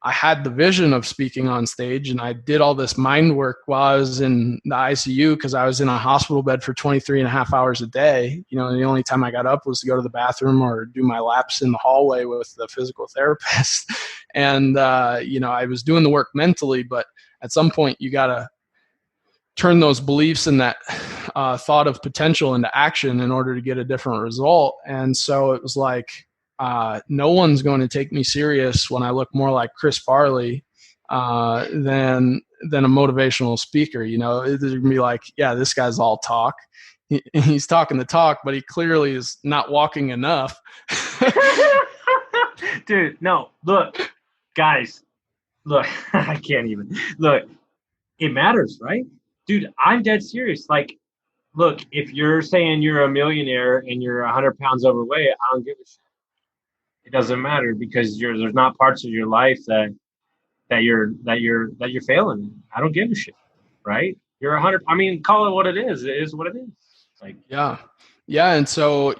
I had the vision of speaking on stage, and I did all this mind work while I was in the ICU, because I was in a hospital bed for 23 and a half hours a day. The only time I got up was to go to the bathroom or do my laps in the hallway with the physical therapist. And, I was doing the work mentally, but at some point you got to turn those beliefs and that thought of potential into action in order to get a different result. And so it was like, no one's going to take me serious when I look more like Chris Farley than a motivational speaker. They're going to be like, yeah, this guy's all talk. He's talking the talk, but he clearly is not walking enough. Dude, no, look, guys, look, I can't even. Look, it matters, right? Dude, I'm dead serious. Like, look, if you're saying you're a millionaire and you're 100 pounds overweight, I don't give a shit. It doesn't matter, because there's not parts of your life that you're failing in. I don't give a shit, right? You're 100. I mean, call it what it is. It is what it is. Like, yeah. And so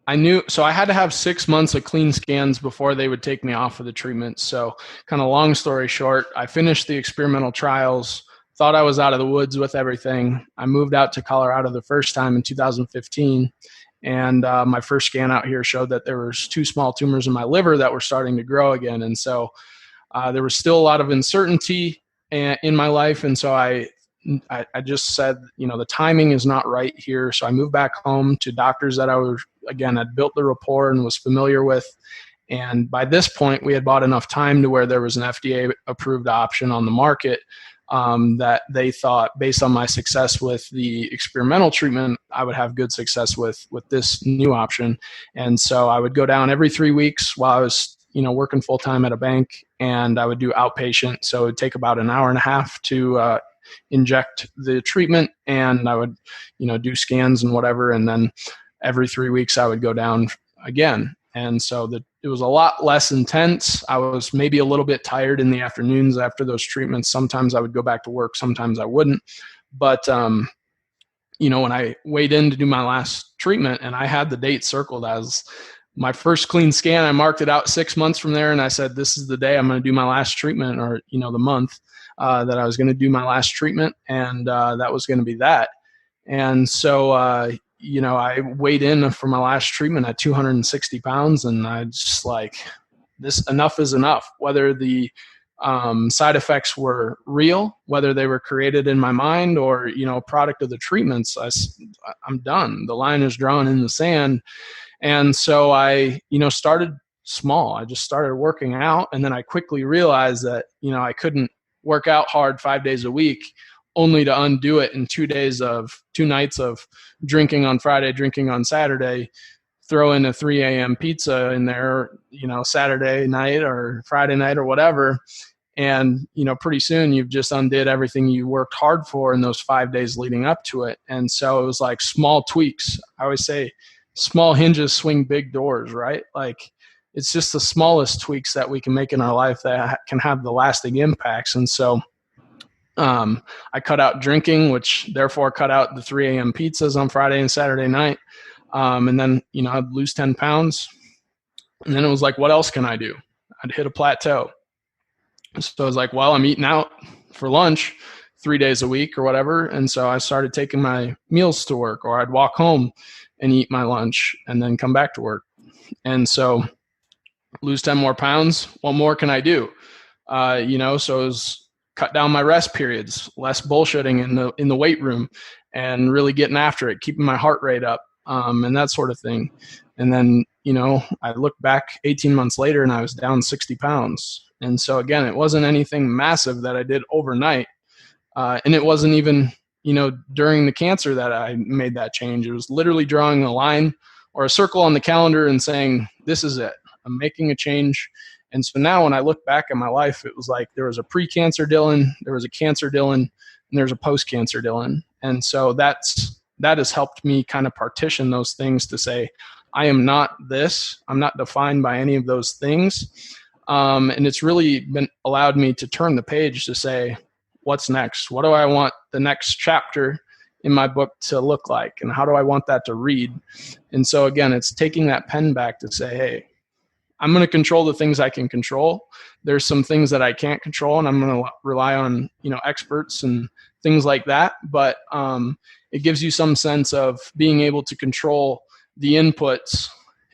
I knew, so I had to have 6 months of clean scans before they would take me off of the treatment. So kind of long story short, I finished the experimental trials, thought I was out of the woods with everything. I moved out to Colorado the first time in 2015. And my first scan out here showed that there was 2 small tumors in my liver that were starting to grow again. And so there was still a lot of uncertainty in my life. And so I just said, the timing is not right here. So I moved back home to doctors that I'd built the rapport and was familiar with. And by this point, we had bought enough time to where there was an FDA approved option on the market that they thought, based on my success with the experimental treatment, I would have good success with this new option. And so I would go down every 3 weeks while I was, working full time at a bank, and I would do outpatient. So it would take about an hour and a half to inject the treatment, and I would, do scans and whatever. And then every 3 weeks I would go down again. And so it was a lot less intense. I was maybe a little bit tired in the afternoons after those treatments. Sometimes I would go back to work, sometimes I wouldn't. But, when I weighed in to do my last treatment, and I had the date circled as my first clean scan, I marked it out 6 months from there, and I said, this is the day I'm going to do my last treatment, or, the month that I was going to do my last treatment. And that was going to be that. And so, I weighed in for my last treatment at 260 pounds, and I just like, this, enough is enough. Whether the side effects were real, whether they were created in my mind, or, product of the treatments, I'm done. The line is drawn in the sand. And so I, started small. I just started working out, and then I quickly realized that, I couldn't work out hard 5 days a week only to undo it in 2 nights of drinking on Friday, drinking on Saturday, throw in a 3 a.m. pizza in there, Saturday night or Friday night or whatever. And, pretty soon you've just undid everything you worked hard for in those 5 days leading up to it. And so it was like small tweaks. I always say small hinges swing big doors, right? Like, it's just the smallest tweaks that we can make in our life that can have the lasting impacts. And so I cut out drinking, which therefore cut out the 3 a.m. pizzas on Friday and Saturday night. And then, I'd lose 10 pounds. And then it was like, what else can I do? I'd hit a plateau. So I was like, well, I'm eating out for lunch 3 days a week or whatever. And so I started taking my meals to work, or I'd walk home and eat my lunch and then come back to work. And so lose 10 more pounds. What more can I do? So it was cut down my rest periods, less bullshitting in the weight room, and really getting after it, keeping my heart rate up, and that sort of thing. And then, I looked back 18 months later and I was down 60 pounds. And so again, it wasn't anything massive that I did overnight. And it wasn't even during the cancer that I made that change. It was literally drawing a line or a circle on the calendar and saying, this is it. I'm making a change. And so now when I look back at my life, it was like there was a pre-cancer Dylan, there was a cancer Dylan, and there's a post-cancer Dylan. And so that has helped me kind of partition those things to say, I am not this. I'm not defined by any of those things. And it's really allowed me to turn the page to say, what's next? What do I want the next chapter in my book to look like? And how do I want that to read? And so again, it's taking that pen back to say, hey, I'm going to control the things I can control. There's some things that I can't control, and I'm going to rely on, experts and things like that. But it gives you some sense of being able to control the inputs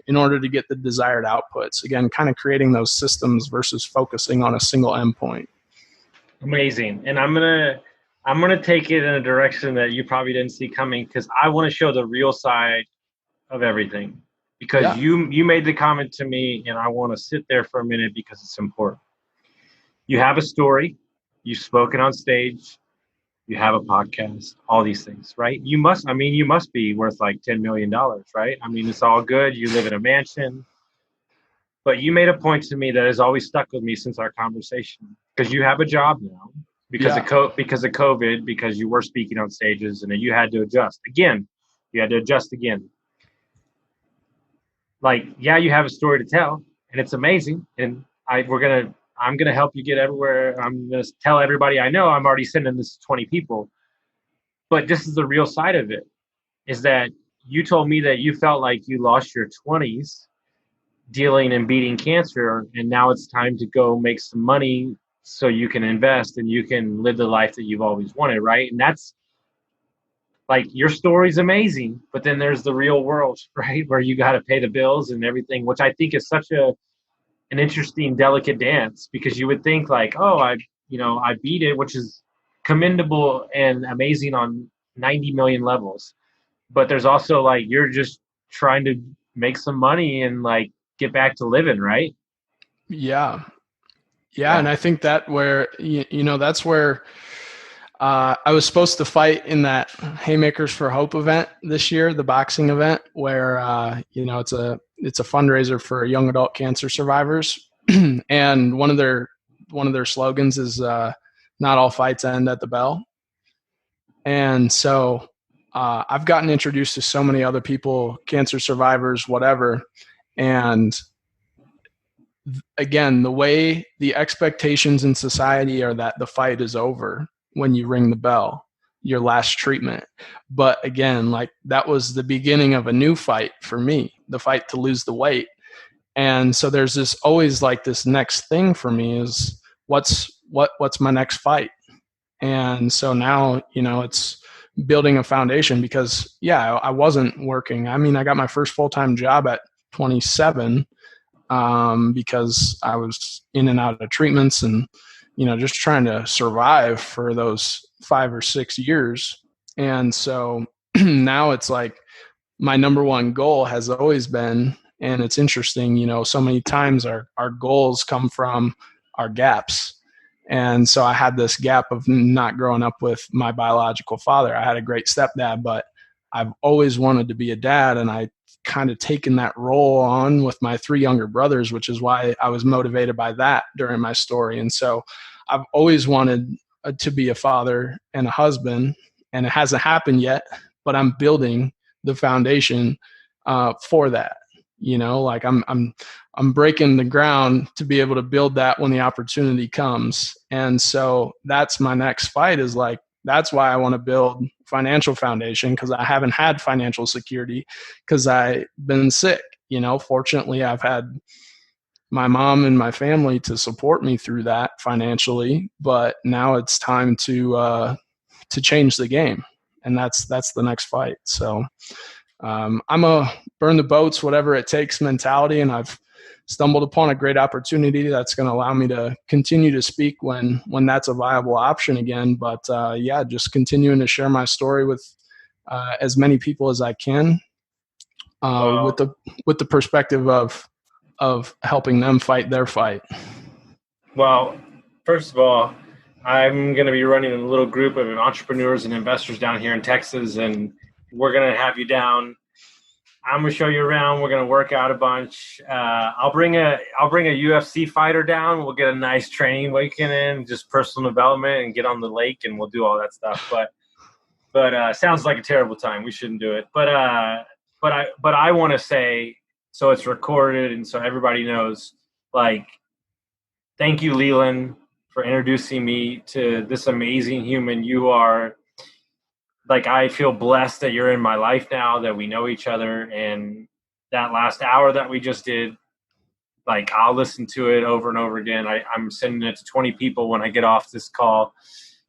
in order to get the desired outputs. Again, kind of creating those systems versus focusing on a single endpoint. Amazing. And I'm gonna take it in a direction that you probably didn't see coming, because I want to show the real side of everything. Because you made the comment to me, and I want to sit there for a minute because it's important. You have a story, you've spoken on stage, you have a podcast, all these things, right? You must be worth like $10 million, right? I mean, it's all good. You live in a mansion. But you made a point to me that has always stuck with me since our conversation, because you have a job now because of COVID, because you were speaking on stages, and then you had to adjust again. You had to adjust again. Like, you have a story to tell, and it's amazing. And I'm gonna help you get everywhere. I'm gonna tell everybody I know. I'm already sending this to 20 people. But this is the real side of it, is that you told me that you felt like you lost your 20s dealing and beating cancer, and now it's time to go make some money so you can invest and you can live the life that you've always wanted, right? And that's like, your story's amazing, but then there's the real world, right, where you got to pay the bills and everything, which I think is such an interesting, delicate dance, because you would think like, oh, I beat it, which is commendable and amazing on 90 million levels, but there's also like, you're just trying to make some money and like get back to living, right? Yeah. And I think that that's where I was supposed to fight in that Haymakers for Hope event this year, the boxing event, where it's a fundraiser for young adult cancer survivors, and one of their slogans is not all fights end at the bell. And so I've gotten introduced to so many other people, cancer survivors, whatever, and again, the way the expectations in society are that the fight is over when you ring the bell, your last treatment. But again, like, that was the beginning of a new fight for me, the fight to lose the weight. And so there's this always like this next thing for me is what's my next fight? And so now, it's building a foundation, because I wasn't working. I mean, I got my first full-time job at 27, because I was in and out of treatments and, just trying to survive for those 5 or 6 years. And so now it's like my number one goal has always been, and it's interesting, so many times our goals come from our gaps. And so I had this gap of not growing up with my biological father. I had a great stepdad, but I've always wanted to be a dad, and I kind of taken that role on with my 3 younger brothers, which is why I was motivated by that during my story. And so I've always wanted to be a father and a husband, and it hasn't happened yet, but I'm building the foundation for that. Like I'm breaking the ground to be able to build that when the opportunity comes. And so that's my next fight, is like, that's why I want to build financial foundation, because I haven't had financial security because I've been sick. Fortunately, I've had my mom and my family to support me through that financially, but now it's time to change the game, and that's the next fight. So I'm a burn the boats, whatever it takes mentality, and I've stumbled upon a great opportunity that's going to allow me to continue to speak when that's a viable option again. But just continuing to share my story with as many people as I can, with the perspective of helping them fight their fight. Well, first of all, I'm going to be running a little group of entrepreneurs and investors down here in Texas, and we're going to have you down. I'm going to show you around. We're going to work out a bunch. I'll bring a UFC fighter down. We'll get a nice training weekend in, just personal development, and get on the lake, and we'll do all that stuff. But sounds like a terrible time. We shouldn't do it. But I want to say, so it's recorded and so everybody knows, like, thank you, Leland, for introducing me to this amazing human you are. Like, I feel blessed that you're in my life now, that we know each other. And that last hour that we just did, like, I'll listen to it over and over again. I'm sending it to 20 people when I get off this call.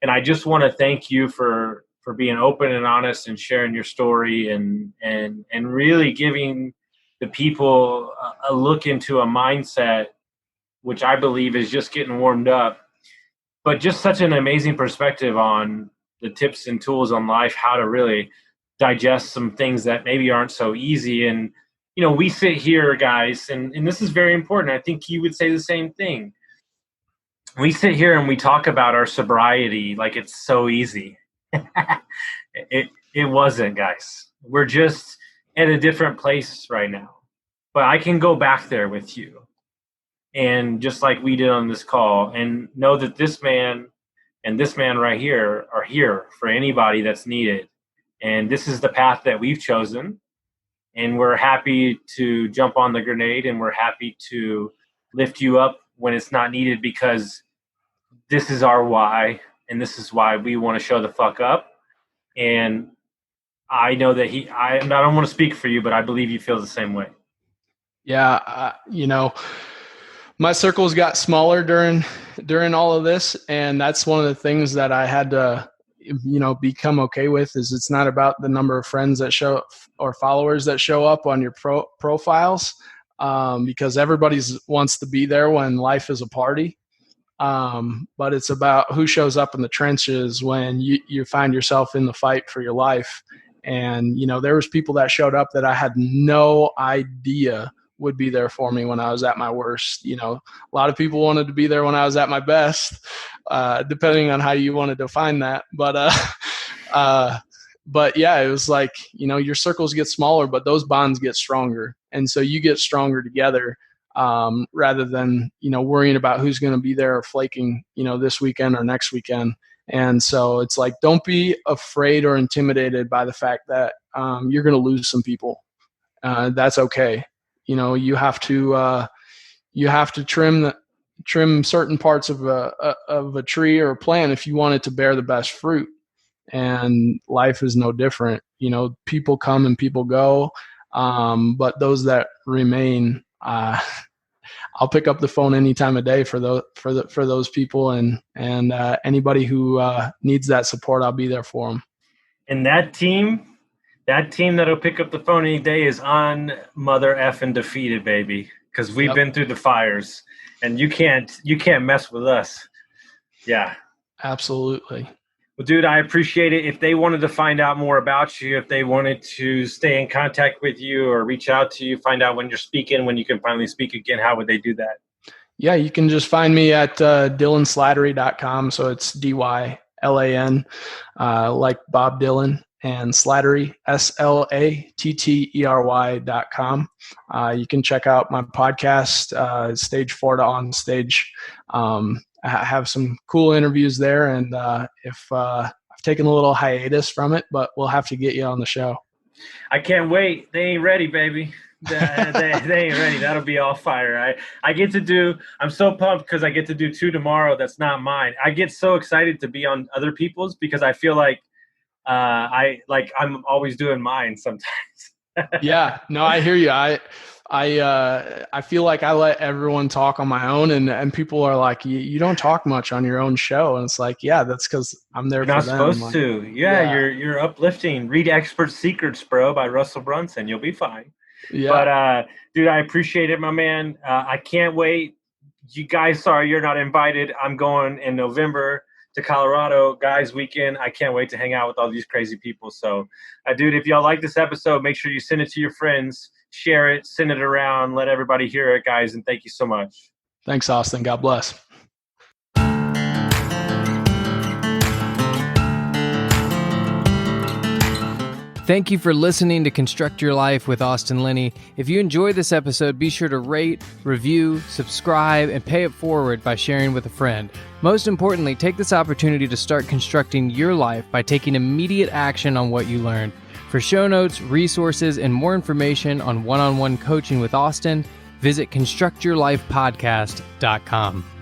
And I just want to thank you for being open and honest and sharing your story and really giving the people a look into a mindset, which I believe is just getting warmed up, but just such an amazing perspective on the tips and tools on life, how to really digest some things that maybe aren't so easy. And, we sit here, guys, and this is very important. I think you would say the same thing. We sit here and we talk about our sobriety like it's so easy. It wasn't, guys. We're just at a different place right now. But I can go back there with you. And just like we did on this call, and know that this man and this man right here are here for anybody that's needed. And this is the path that we've chosen. And we're happy to jump on the grenade, and we're happy to lift you up when it's not needed, because this is our why, and this is why we want to show the fuck up. And I know that I don't want to speak for you, but I believe you feel the same way. Yeah. My circles got smaller during all of this. And that's one of the things that I had to, become okay with, is it's not about the number of friends that show or followers that show up on your profiles, because everybody wants to be there when life is a party. But it's about who shows up in the trenches when you find yourself in the fight for your life. And, there was people that showed up that I had no idea would be there for me when I was at my worst. A lot of people wanted to be there when I was at my best, depending on how you want to define that. But yeah, it was like, your circles get smaller, but those bonds get stronger. And so you get stronger together, rather than, worrying about who's going to be there or flaking, this weekend or next weekend. And so it's like, don't be afraid or intimidated by the fact that you're going to lose some people. That's okay. You have to trim certain parts of a tree or a plant if you want it to bear the best fruit. And life is no different. People come and people go, but those that remain, I'll pick up the phone any time of day for those people, and anybody who needs that support, I'll be there for them. And that team that'll pick up the phone any day is on mother effing defeated, baby, because we've been through the fires, and you can't mess with us. Yeah, absolutely. Well, dude, I appreciate it. If they wanted to find out more about you, if they wanted to stay in contact with you or reach out to you, find out when you're speaking, when you can finally speak again, how would they do that? Yeah, you can just find me at dylanslattery.com. So it's DYLAN, like Bob Dylan, and Slattery, SLATTERY.com. You can check out my podcast, Stage 4 to On Stage. I have some cool interviews there, and if I've taken a little hiatus from it, but we'll have to get you on the show. I can't wait. They ain't ready, baby. They ain't ready. That'll be all fire. I'm so pumped because I get to do 2 tomorrow. That's not mine. I get so excited to be on other people's because I feel like I'm always doing mine sometimes. Yeah, no, I hear you. I feel like I let everyone talk on my own, and people are like, you don't talk much on your own show. And it's like, yeah, that's because I'm there for them. You're not supposed to. Yeah, you're uplifting. Read Expert Secrets, bro, by Russell Brunson. You'll be fine. Yeah. But, dude, I appreciate it, my man. I can't wait. You guys, sorry you're not invited. I'm going in November to Colorado guys weekend. I can't wait to hang out with all these crazy people. So, dude, if y'all like this episode, make sure you send it to your friends, share it, send it around, let everybody hear it, guys. And thank you so much. Thanks, Austin. God bless. Thank you for listening to Construct Your Life with Austin Linney. If you enjoyed this episode, be sure to rate, review, subscribe, and pay it forward by sharing with a friend. Most importantly, take this opportunity to start constructing your life by taking immediate action on what you learned. For show notes, resources, and more information on one-on-one coaching with Austin, visit constructyourlifepodcast.com.